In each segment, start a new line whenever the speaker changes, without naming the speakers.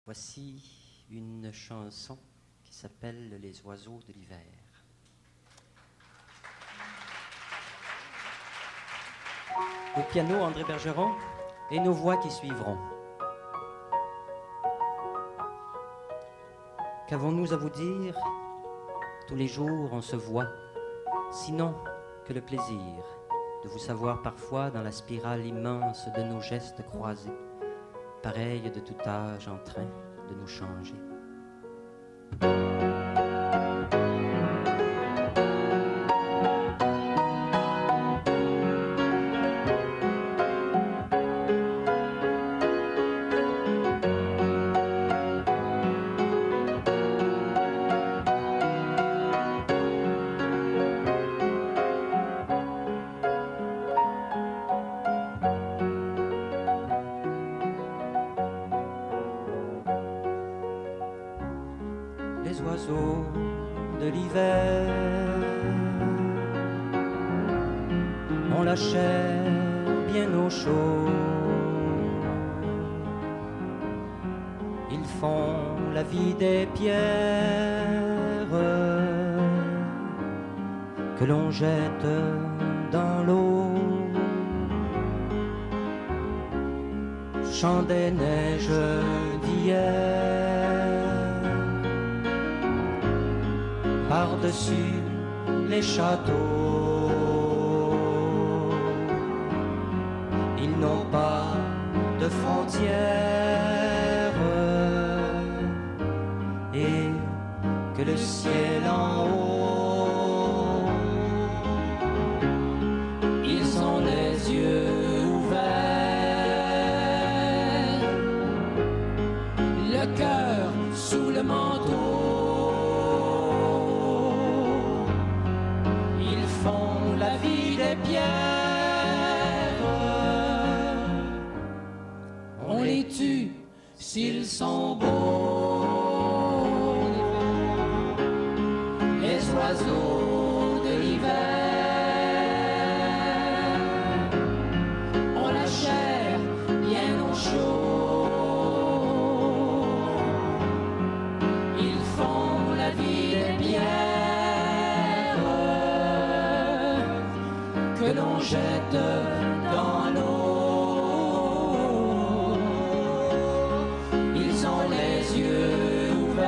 Voici une chanson qui s'appelle Les oiseaux de l'hiver. Au piano, André Bergeron et nos voix qui suivront. Qu'avons-nous à vous dire? Tous les jours on se voit, sinon que le plaisir de vous savoir parfois dans la spirale immense de nos gestes croisés, pareils de tout âge en train de nous changer. Les oiseaux de l'hiver ont la chair bien au chaud. Ils font la vie des pierres que l'on jette dans l'eau. Chant des neiges d'hier par-dessus les châteaux. Ils n'ont pas de frontières et que le ciel en haut. Ils ont les yeux ouverts, le cœur sous le manteau. La vie des pierres, on les tue s'ils sont beaux. Les oiseaux de l'hiver ont la chair bien au chaud. Ils font la vie des pierres que l'on jette dans l'eau. Ils ont les yeux ouverts,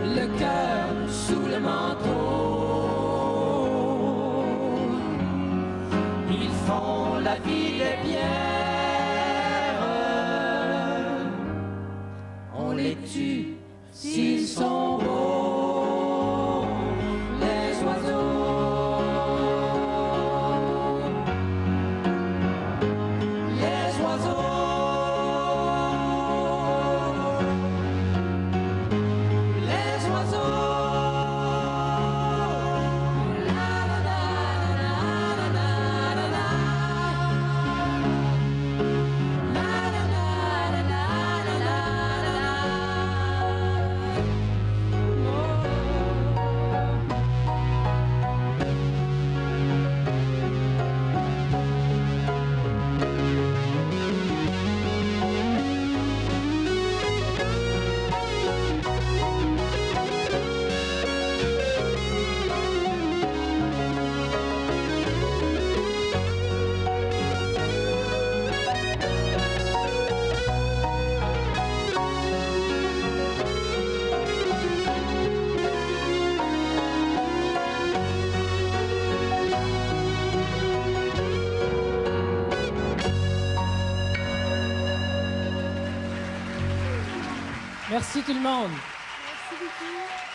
le cœur sous le manteau. Ils font la vie des pierres, on les tue s'ils sont beaux.
Merci tout le monde.
Merci beaucoup.